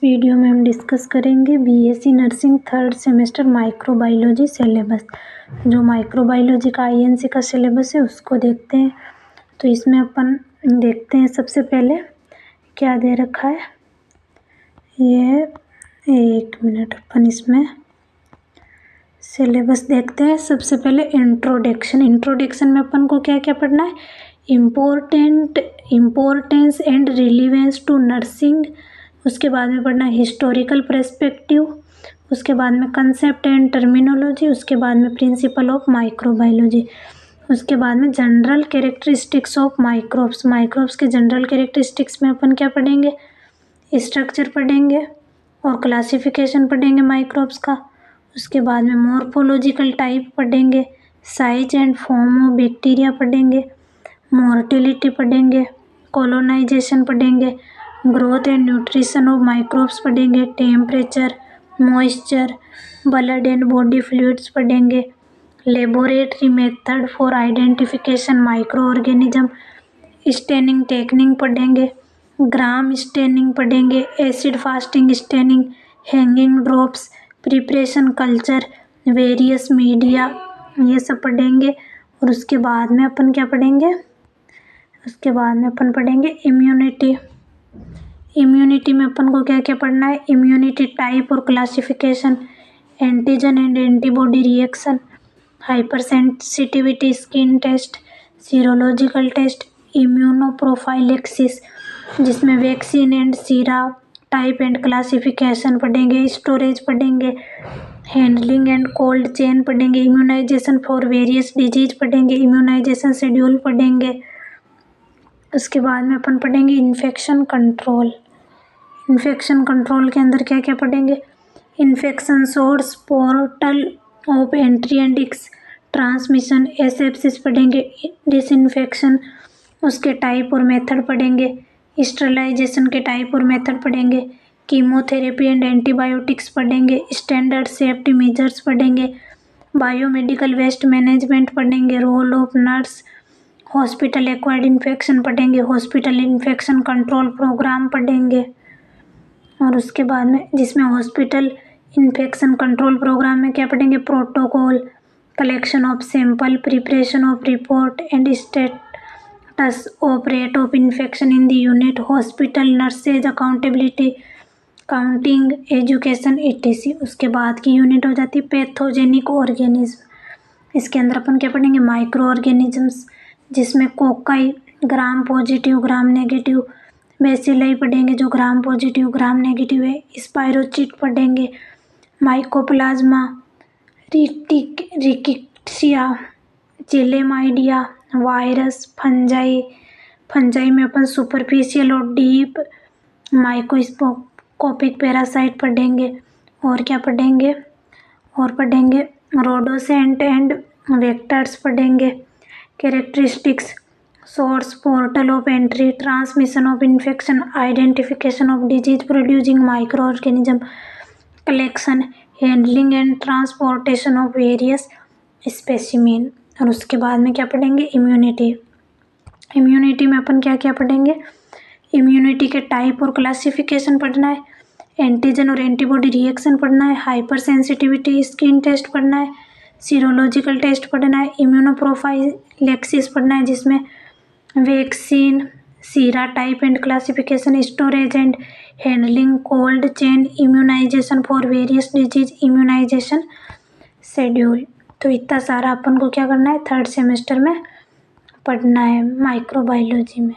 Video में हम discuss करेंगे BSc nursing third semester microbiology syllabus. जो माइक्रोबायोलॉजी का आईएनसी का सिलेबस है उसको देखते हैं। तो इसमें अपन देखते हैं सबसे पहले क्या दे रखा है। ये 1 मिनट, अपन इसमें सिलेबस देखते हैं। सबसे पहले इंट्रोडक्शन में अपन को क्या क्या पढ़ना है। Importance and relevance to nursing. उसके बाद में पढ़ना है हिस्टोरिकल पर्सपेक्टिव। उसके बाद में कंसेप्ट एंड टर्मिनोलॉजी। उसके बाद में प्रिंसिपल ऑफ माइक्रोबायोलॉजी। उसके बाद में जनरल कैरेक्टरिस्टिक्स ऑफ माइक्रोब्स के जनरल कैरेक्टरिस्टिक्स में अपन क्या पढ़ेंगे, स्ट्रक्चर पढ़ेंगे और क्लासिफिकेशन पढ़ेंगे माइक्रोब्स का। उसके बाद में मॉर्फोलॉजिकल टाइप पढ़ेंगे, size and form of bacteria पढ़ेंगे, मोर्टेलिटी पढ़ेंगे, कॉलोनाइजेशन पढ़ेंगे, growth and nutrition of microbes पढ़ेंगे, temperature, moisture, blood and body fluids पढ़ेंगे, laboratory method for identification microorganism, staining technique पढ़ेंगे, ग्राम स्टेनिंग पढ़ेंगे, acid fasting staining, hanging drops, preparation culture, various media, ये सब पढ़ेंगे। और उसके बाद में अपन क्या पढ़ेंगे, उसके बाद में अपन पढ़ेंगे इम्यूनिटी में अपन को क्या क्या पढ़ना है। इम्यूनिटी टाइप और classification, antigen and antibody reaction, hypersensitivity skin test, serological test, immunoprophylaxis जिसमें vaccine and sera type and classification पढ़ेंगे, स्टोरेज पढ़ेंगे, हैंडलिंग एंड कोल्ड चेन पढ़ेंगे, इम्यूनाइजेशन फॉर वेरियस डिजीज पढ़ेंगे, इम्यूनाइजेशन शेड्यूल पढ़ेंगे। उसके बाद में अपन पढ़ेंगे इन्फेक्शन कंट्रोल के अंदर क्या क्या पढ़ेंगे। Infection source, portal of entry and transmission, asepsis पढ़ेंगे, डिसइंफेक्शन उसके टाइप और मेथड पढ़ेंगे, स्टरलाइजेशन के टाइप और मेथड पढ़ेंगे, कीमोथेरेपी एंड एंटीबायोटिक्स पढ़ेंगे, स्टैंडर्ड सेफ्टी मेजर्स पढ़ेंगे, बायोमेडिकल वेस्ट मैनेजमेंट पढ़ेंगे, role of nurse, hospital acquired infection पढ़ेंगे, हॉस्पिटल इन्फेक्शन कंट्रोल प्रोग्राम पढ़ेंगे। और उसके बाद में जिसमें हॉस्पिटल इन्फेक्शन कंट्रोल प्रोग्राम में क्या पढ़ेंगे, protocol, collection of sample, preparation of report and status of rate of infection in the unit, hospital nurses accountability, counting, education etc। उसके बाद की यूनिट हो जाती है पैथोजेनिक ऑर्गेनिज्म। इसके अंदर अपन क्या पढ़ेंगे, माइक्रो ऑर्गेनिजम्स जिसमें cocci gram positive gram negative, bacilli पढ़ेंगे जो ग्राम पॉजिटिव ग्राम नेगेटिव है, स्पाइरोचिट पढ़ेंगे, माइकोप्लाज्मा, रिकेट्सिया, चिलेमाइडिया, वायरस, फंजाई में अपन सुपरफिशियल और डीप माइक्रोस्कोपिक पैरासाइट पढ़ेंगे। और क्या पढ़ेंगे, और पढ़ेंगे रोडोसेंट एंड वेक्टर्स पढ़ेंगे, characteristics, source, portal of entry, transmission of infection, identification of disease producing micro organism, collection, handling and transportation of various specimen. और उसके बाद में क्या पढ़ेंगे, इम्यूनिटी में अपन क्या क्या पढ़ेंगे, इम्यूनिटी के टाइप और क्लासिफिकेशन पढ़ना है, एंटीजन और एंटीबॉडी रिएक्शन पढ़ना है, हाइपर सेंसिटिविटी स्किन टेस्ट पढ़ना है, सीरोलॉजिकल टेस्ट पढ़ना है, इम्यूनोप्रोफाइलेक्सिस पढ़ना है जिसमें vaccine, sera type and classification, storage and handling, cold chain, immunization for various disease, immunization schedule. तो इतना सारा अपन को क्या करना है, थर्ड सेमेस्टर में पढ़ना है माइक्रोबायोलॉजी में।